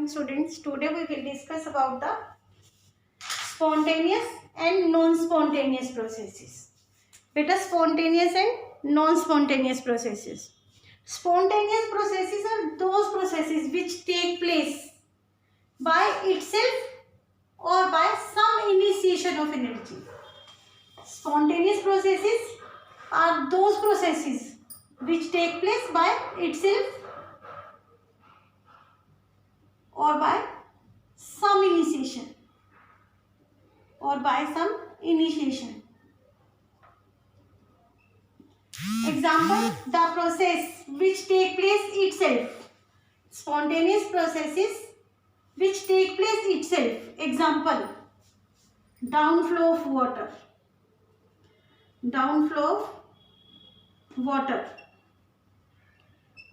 students. Today we will discuss about the spontaneous and non-spontaneous processes. Beta, spontaneous and non-spontaneous processes. Spontaneous processes are those processes which take place by itself or by some initiation of energy. Spontaneous processes are those processes which take place by itself or by some initiation Example, the process which take place itself. Spontaneous processes which take place itself. Example, downflow of water.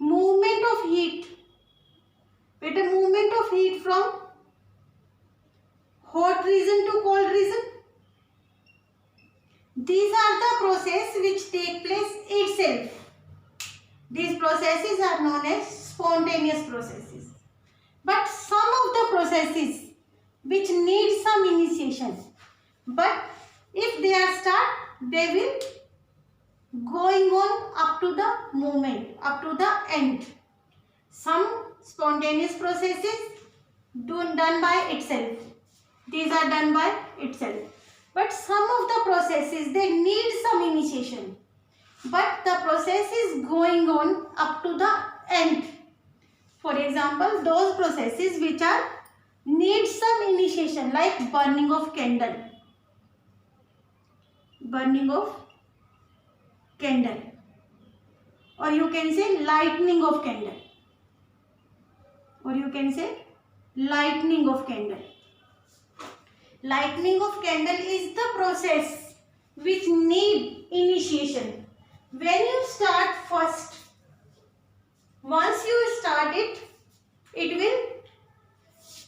Movement of heat. Beta, movement of heat from hot region to cold region. These are the processes which take place itself. These processes are known as spontaneous processes. But some of the processes which need some initiation, but if they are start, they will going on up to the moment, up to the end. Some spontaneous processes done by itself. These are done by itself. But some of the processes, they need some initiation. But the process is going on up to the end. For example, those processes which are need some initiation, like burning of candle. Or you can say lightning of candle. Lightning of candle is the process which need initiation. When you start first, once you start it, it will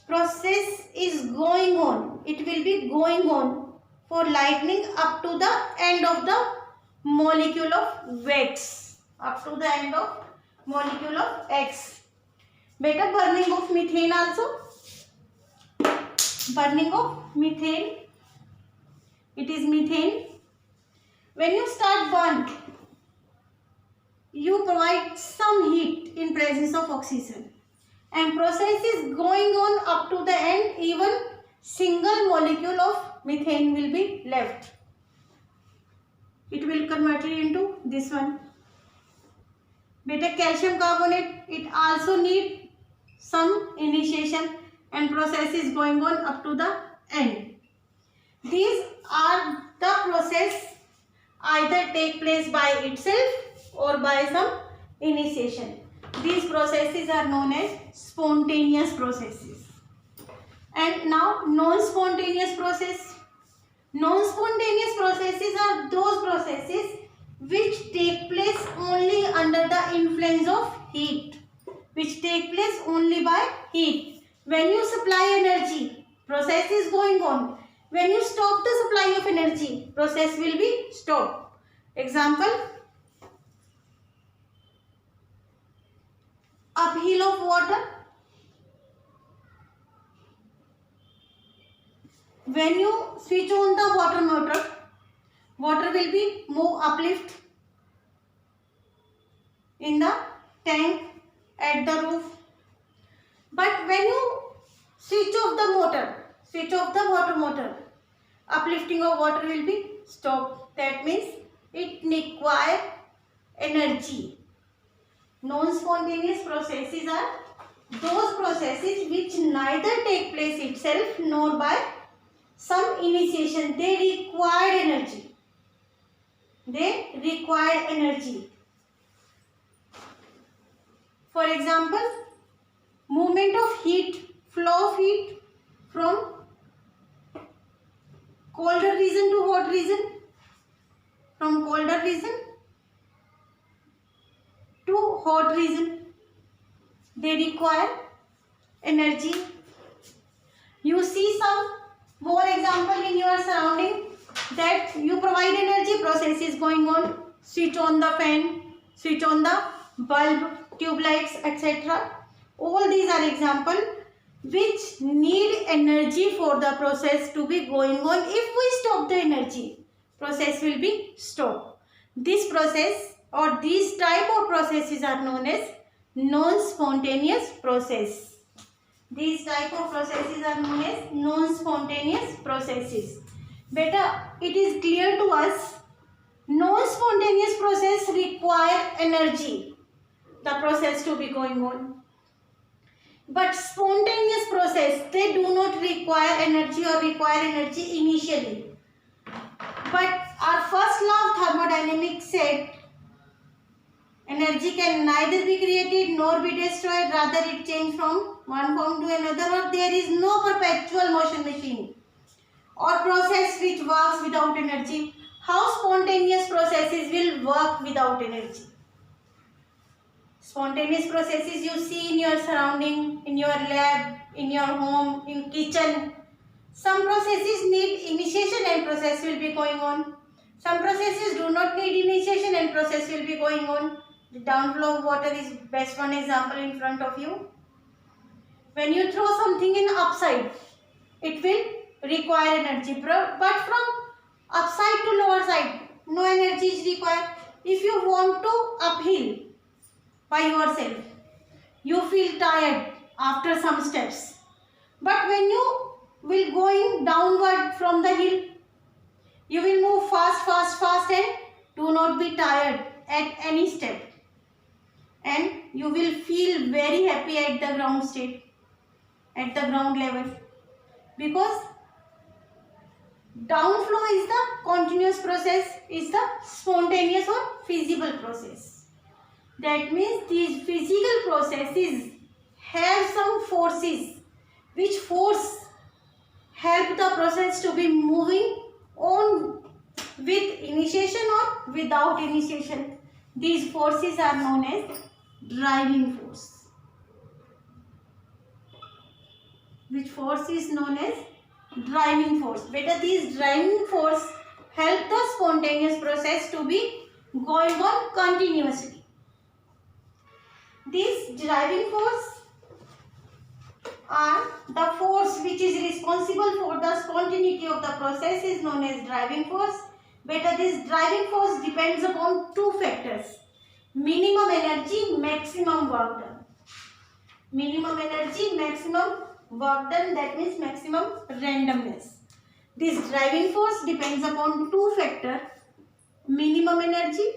process is going on. It will be going on for lightning up to the end of the molecule of wax. Better burning of methane also. It is methane. When you start burn, you provide some heat in presence of oxygen, and process is going on up to the end. Even single molecule of methane will be left. It will convert it into this one. Beta, calcium carbonate, it also need some initiation, and process is going on up to the end. These are the process either take place by itself or by some initiation. These processes are known as spontaneous processes. And now non-spontaneous process. Non-spontaneous processes are those processes which take place only under the influence of heat. When you supply energy, process is going on. When you stop the supply of energy, process will be stopped. Example, uphill of water. When you switch on the water motor, water will be move uplift in the tank at the roof. But when you switch off the water motor, uplifting of water will be stopped. That means it requires energy. Non-spontaneous processes are those processes which neither take place itself nor by some initiation. They require energy. For example, movement of heat, flow of heat from colder region to hot region, from colder region to hot region. They require energy. You see some more example in your surrounding that you provide energy, process is going on. Switch on the fan, switch on the bulb, tube lights, etc. All these are example which need energy for the process to be going on. If we stop the energy, process will be stopped. This process or these type of processes are known as non-spontaneous process. These type of processes are known as non-spontaneous processes. Beta, it is clear to us, non-spontaneous process require energy, the process to be going on. But spontaneous process, they do not require energy or require energy initially. But our first law of thermodynamics said energy can neither be created nor be destroyed, rather it changes from one form to another, or there is no perpetual motion machine or process which works without energy. How spontaneous processes will work without energy? Spontaneous processes you see in your surrounding, in your lab, in your home, in kitchen. Some processes need initiation and process will be going on. Some processes do not need initiation and process will be going on. The downflow of water is best one example in front of you. When you throw something in upside, it will require energy. But from upside to lower side, no energy is required. If you want to uphill by yourself, you feel tired after some steps. But when you will going downward from the hill, you will move fast and do not be tired at any step. And you will feel very happy at the ground state, at the ground level. Because downflow is the continuous process, is the spontaneous or feasible process. That means these physical processes have some forces which force help the process to be moving on with initiation or without initiation. These forces are known as driving force. Which force is known as driving force? Beta, these driving force help the spontaneous process to be going on continuously. These driving force are the force which is responsible for the spontaneity of the process is known as driving force. Beta, this driving force depends upon two factors: minimum energy, maximum work done. Minimum energy, maximum work done, that means maximum randomness. This driving force depends upon two factors: minimum energy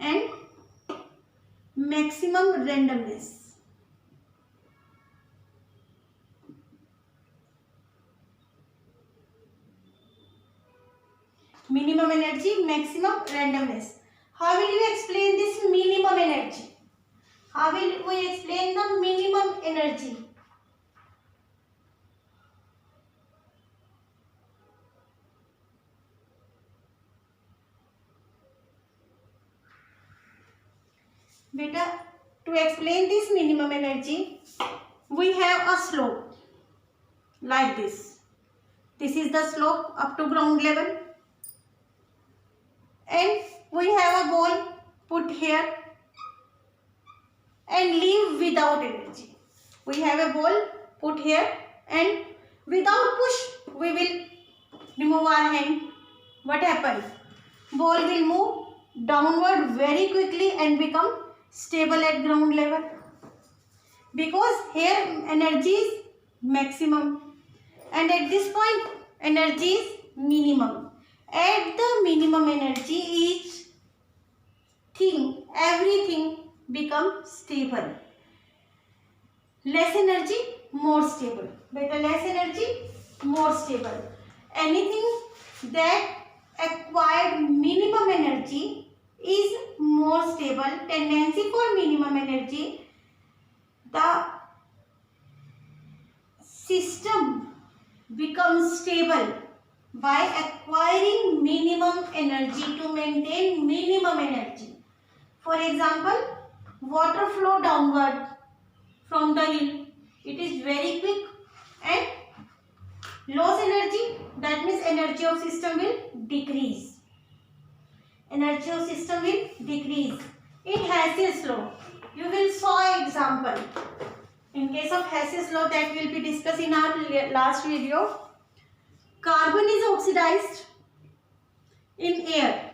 and maximum randomness. Minimum energy, maximum randomness. How will you explain this minimum energy? How will we explain the minimum energy? Beta, to explain this minimum energy, we have a slope like this. This is the slope up to ground level. And we have a ball put here and leave without energy. We have a ball put here and without push we will remove our hand. What happens? Ball will move downward very quickly and become stable at ground level. Because here energy is maximum and at this point energy is minimum. At the minimum energy, each thing, everything becomes stable. Less energy, more stable. Better less energy, more stable. Anything that acquired minimum energy is more stable. Tendency for minimum energy, the system becomes stable by acquiring minimum energy to maintain minimum energy. For example, water flow downward from the hill. It is very quick and loss energy, that means energy of system will decrease. energy of system will decrease. In Hess's law, you will saw example. In case of Hess's law that will be discussed in our last video, carbon is oxidized in air.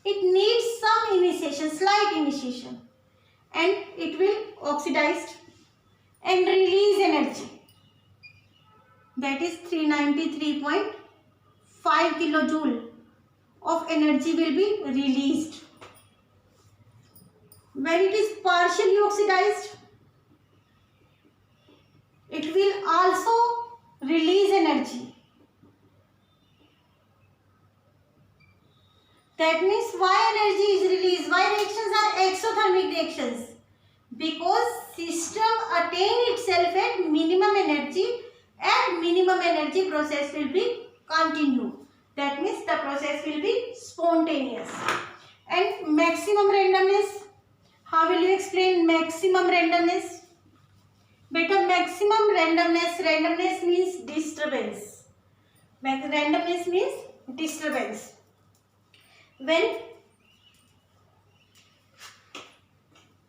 It needs some initiation, slight initiation, and it will oxidize and release energy. That is 393.5 kilojoule of energy will be released. When it is partially oxidized, it will also release energy. That means why energy is released? Why reactions are exothermic reactions? Because system attain itself at minimum energy. At minimum energy, process will be continued. That means the process will be spontaneous. And maximum randomness. How will you explain maximum randomness? Beta, maximum randomness means disturbance. Randomness means disturbance. When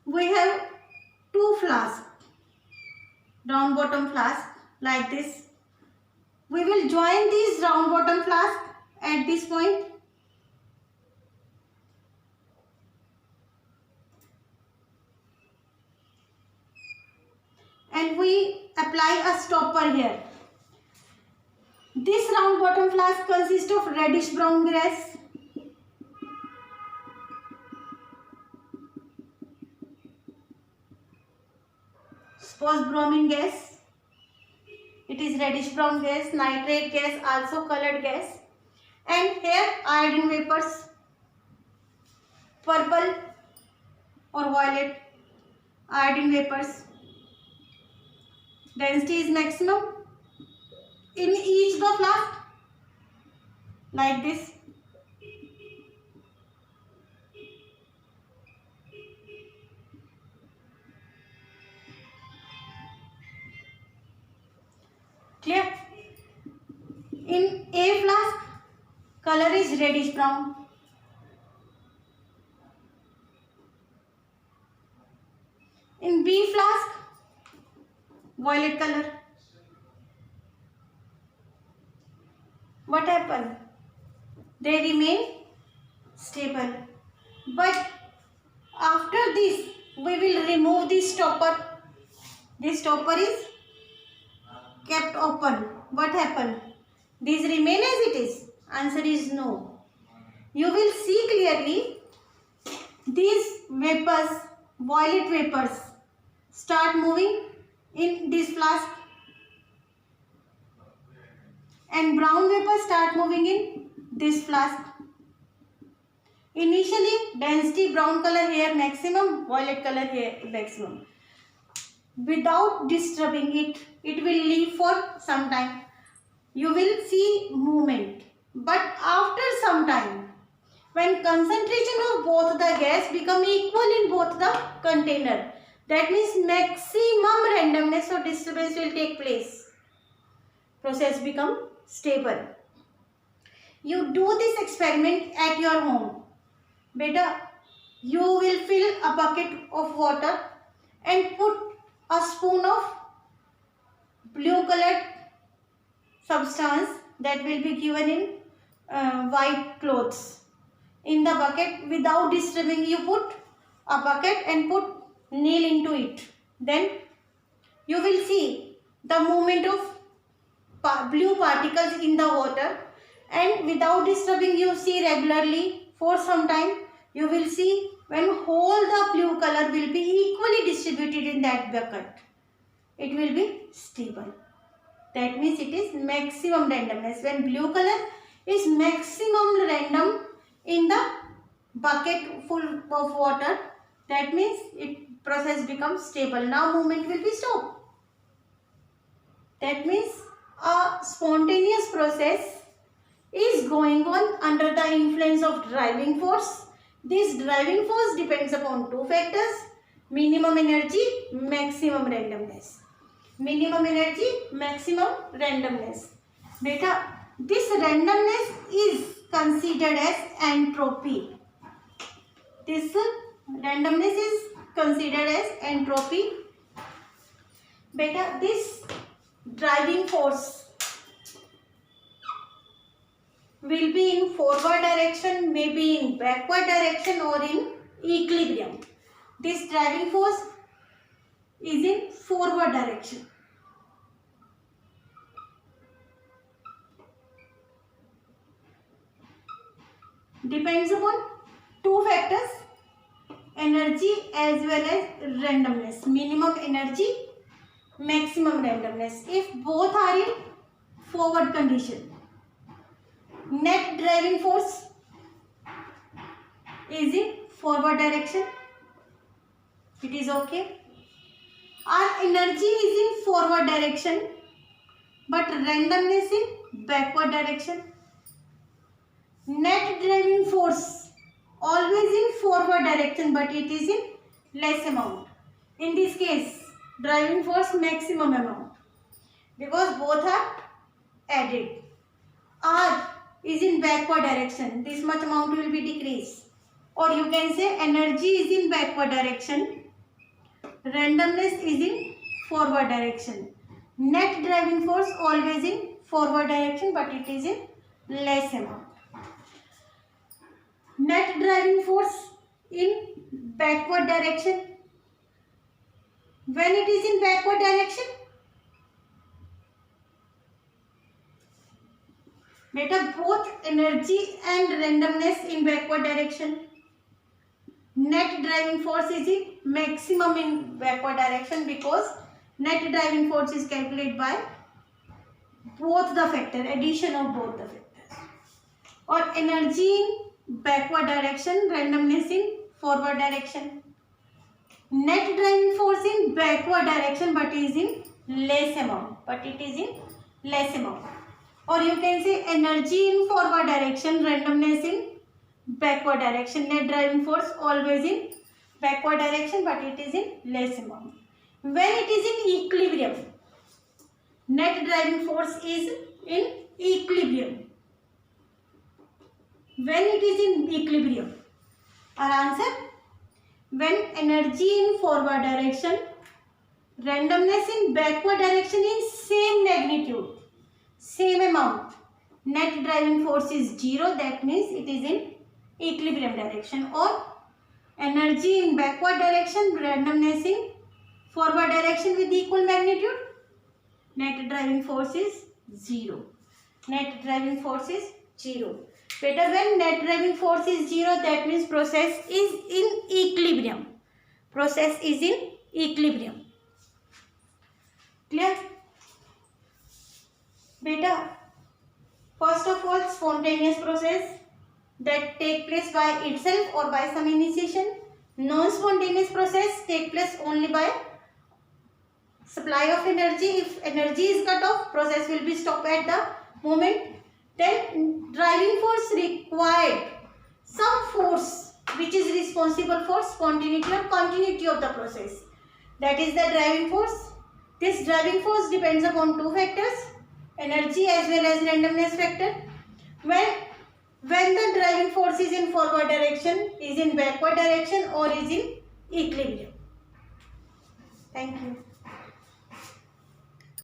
we have two flasks, round bottom flask like this, we will join these round bottom flask at this point. And we apply a stopper here. This round bottom flask consists of reddish brown gas, suppose bromine gas. It is reddish brown gas, nitrate gas, also colored gas, and here iodine vapors, purple or violet iodine vapors. Density is maximum in each the flask like this. Clear? In A flask, color is reddish brown. In B flask, violet color. What happened? They remain stable. But after this, we will remove this stopper. This stopper is kept open. What happened? These remain as it is? Answer is no. You will see clearly these vapors, violet vapors, start moving in this flask, and brown vapors start moving in this flask. Initially density brown color here maximum, violet color here maximum. Without disturbing it, it will leave for some time. You will see movement. But after some time, when concentration of both the gas become equal in both the container, that means maximum randomness or disturbance will take place. Process become stable. You do this experiment at your home. Beta, you will fill a bucket of water and put a spoon of blue colored substance that will be given in white clothes. In the bucket, without disturbing, you put a bucket and put nail into it. Then you will see the movement of blue particles in the water, and without disturbing you see regularly for some time. You will see when whole the blue color will be equally distributed in that bucket, it will be stable. That means it is maximum randomness. When blue color is maximum random in the bucket full of water, that means it process becomes stable. Now movement will be stopped. That means a spontaneous process is going on under the influence of driving force. This driving force depends upon two factors: minimum energy, maximum randomness. Minimum energy, maximum randomness. Beta, this randomness is considered as entropy. this randomness is considered as entropy. Beta, this driving force will be in forward direction, maybe in backward direction or in equilibrium. This driving force is in forward direction. Depends upon two factors, energy as well as randomness, minimum energy, maximum randomness. If both are in forward condition, net driving force is in forward direction, it is okay. Our energy is in forward direction but randomness in backward direction. Net driving force always in forward direction but it is in less amount. In this case, driving force maximum amount because both are added. R is in backward direction, this much amount will be decreased. Or you can say energy is in backward direction, randomness is in forward direction. Net driving force always in forward direction but it is in less amount. Net driving force in backward direction. When it is in backward direction, beta, both energy and randomness in backward direction. Net driving force is in maximum in backward direction because net driving force is calculated by both the factor, addition of both the factors. Or energy in backward direction, randomness in forward direction. Net driving force in backward direction but is in less amount, Or you can say energy in forward direction, randomness in backward direction. Net driving force always in backward direction but it is in less amount. When it is in equilibrium, net driving force is in equilibrium. When it is in equilibrium, our answer, when energy in forward direction, randomness in backward direction in same magnitude, same amount, net driving force is 0, that means it is in equilibrium direction. Or energy in backward direction, randomness in forward direction with equal magnitude, net driving force is 0. Net driving force is 0. Beta, when net driving force is 0, that means process is in equilibrium. Process is in equilibrium. Clear? Beta, first of all, spontaneous process that take place by itself or by some initiation. Non-spontaneous process take place only by supply of energy. If energy is cut off, process will be stopped at the moment. Then driving force required some force which is responsible for spontaneity or continuity of the process. That is the driving force. This driving force depends upon two factors, energy as well as randomness factor. When the driving force is in forward direction, is in backward direction or is in equilibrium. Thank you.